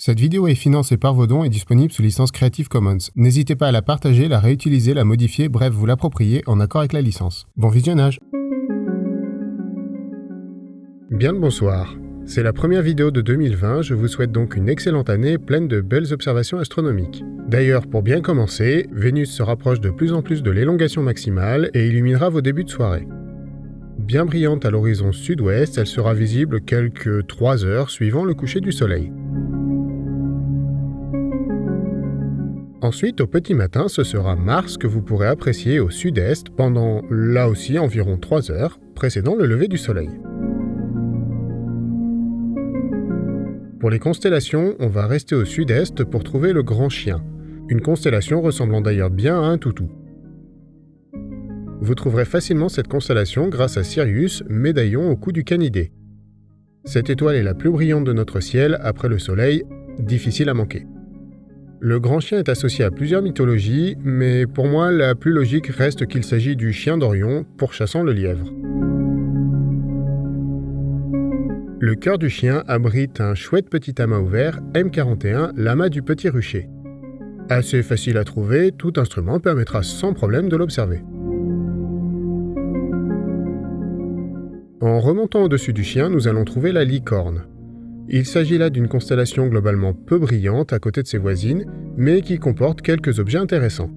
Cette vidéo est financée par vos dons et disponible sous licence Creative Commons. N'hésitez pas à la partager, la réutiliser, la modifier, bref, vous l'approprier en accord avec la licence. Bon visionnage. Bien le bonsoir. C'est la première vidéo de 2020, je vous souhaite donc une excellente année pleine de belles observations astronomiques. D'ailleurs, pour bien commencer, Vénus se rapproche de plus en plus de l'élongation maximale et illuminera vos débuts de soirée. Bien brillante à l'horizon sud-ouest, elle sera visible quelques 3 heures suivant le coucher du soleil. Ensuite, au petit matin, ce sera Mars que vous pourrez apprécier au sud-est pendant, là aussi, environ 3 heures, précédant le lever du soleil. Pour les constellations, on va rester au sud-est pour trouver le Grand Chien, une constellation ressemblant d'ailleurs bien à un toutou. Vous trouverez facilement cette constellation grâce à Sirius, médaillon au cou du Canidé. Cette étoile est la plus brillante de notre ciel après le Soleil, difficile à manquer. Le Grand Chien est associé à plusieurs mythologies, mais pour moi, la plus logique reste qu'il s'agit du chien d'Orion pourchassant le lièvre. Le cœur du chien abrite un chouette petit amas ouvert, M41, l'amas du Petit Rucher. Assez facile à trouver, tout instrument permettra sans problème de l'observer. En remontant au-dessus du chien, nous allons trouver la Licorne. Il s'agit là d'une constellation globalement peu brillante à côté de ses voisines, mais qui comporte quelques objets intéressants.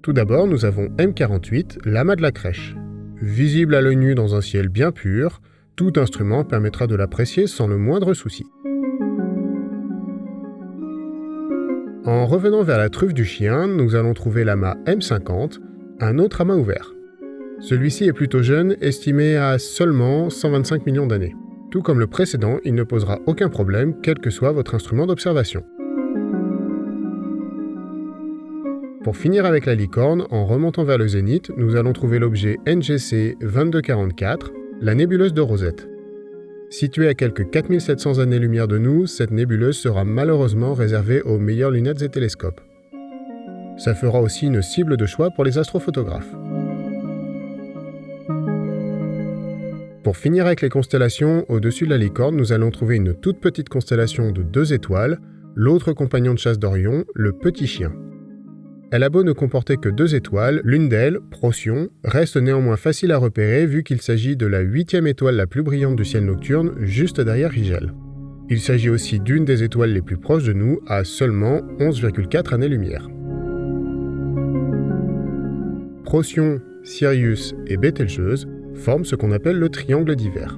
Tout d'abord, nous avons M48, l'amas de la Crèche. Visible à l'œil nu dans un ciel bien pur, tout instrument permettra de l'apprécier sans le moindre souci. En revenant vers la truffe du chien, nous allons trouver l'amas M50, un autre amas ouvert. Celui-ci est plutôt jeune, estimé à seulement 125 millions d'années. Tout comme le précédent, il ne posera aucun problème, quel que soit votre instrument d'observation. Pour finir avec la Licorne, en remontant vers le zénith, nous allons trouver l'objet NGC 2244, la nébuleuse de Rosette. Située à quelques 4700 années-lumière de nous, cette nébuleuse sera malheureusement réservée aux meilleures lunettes et télescopes. Ça fera aussi une cible de choix pour les astrophotographes. Pour finir avec les constellations, au-dessus de la Licorne, nous allons trouver une toute petite constellation de 2 étoiles, l'autre compagnon de chasse d'Orion, le Petit Chien. Elle a beau ne comporter que 2 étoiles, l'une d'elles, Procyon, reste néanmoins facile à repérer vu qu'il s'agit de la 8e étoile la plus brillante du ciel nocturne, juste derrière Rigel. Il s'agit aussi d'une des étoiles les plus proches de nous, à seulement 11,4 années-lumière. Procyon, Sirius et Bételgeuse forment ce qu'on appelle le triangle d'hiver.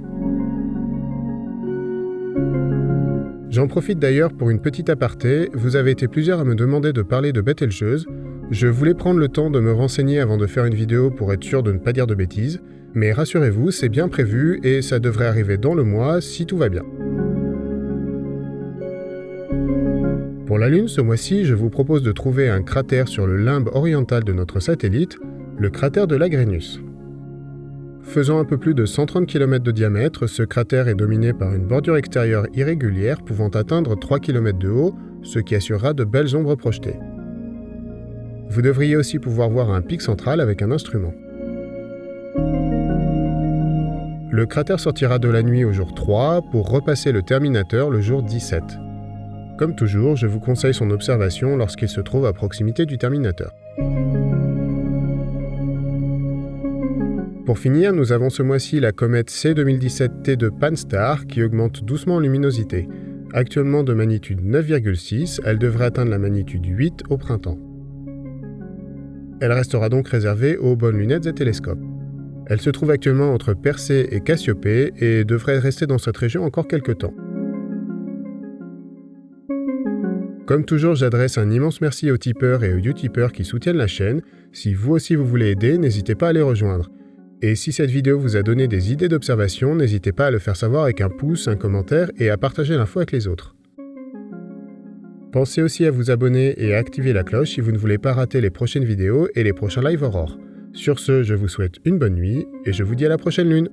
J'en profite d'ailleurs pour une petite aparté, vous avez été plusieurs à me demander de parler de Bételgeuse. Je voulais prendre le temps de me renseigner avant de faire une vidéo pour être sûr de ne pas dire de bêtises, mais rassurez-vous, c'est bien prévu et ça devrait arriver dans le mois si tout va bien. Pour la Lune, ce mois-ci, je vous propose de trouver un cratère sur le limbe oriental de notre satellite, le cratère de Lagranus. Faisant un peu plus de 130 km de diamètre, ce cratère est dominé par une bordure extérieure irrégulière pouvant atteindre 3 km de haut, ce qui assurera de belles ombres projetées. Vous devriez aussi pouvoir voir un pic central avec un instrument. Le cratère sortira de la nuit au jour 3 pour repasser le terminateur le jour 17. Comme toujours, je vous conseille son observation lorsqu'il se trouve à proximité du terminateur. Pour finir, nous avons ce mois-ci la comète C2017T de Pan-STARRS qui augmente doucement en luminosité. Actuellement de magnitude 9,6, elle devrait atteindre la magnitude 8 au printemps. Elle restera donc réservée aux bonnes lunettes et télescopes. Elle se trouve actuellement entre Persée et Cassiopée et devrait rester dans cette région encore quelques temps. Comme toujours, j'adresse un immense merci aux tipeurs et aux utipeurs qui soutiennent la chaîne. Si vous aussi vous voulez aider, n'hésitez pas à les rejoindre. Et si cette vidéo vous a donné des idées d'observation, n'hésitez pas à le faire savoir avec un pouce, un commentaire et à partager l'info avec les autres. Pensez aussi à vous abonner et à activer la cloche si vous ne voulez pas rater les prochaines vidéos et les prochains live aurores. Sur ce, je vous souhaite une bonne nuit et je vous dis à la prochaine lune.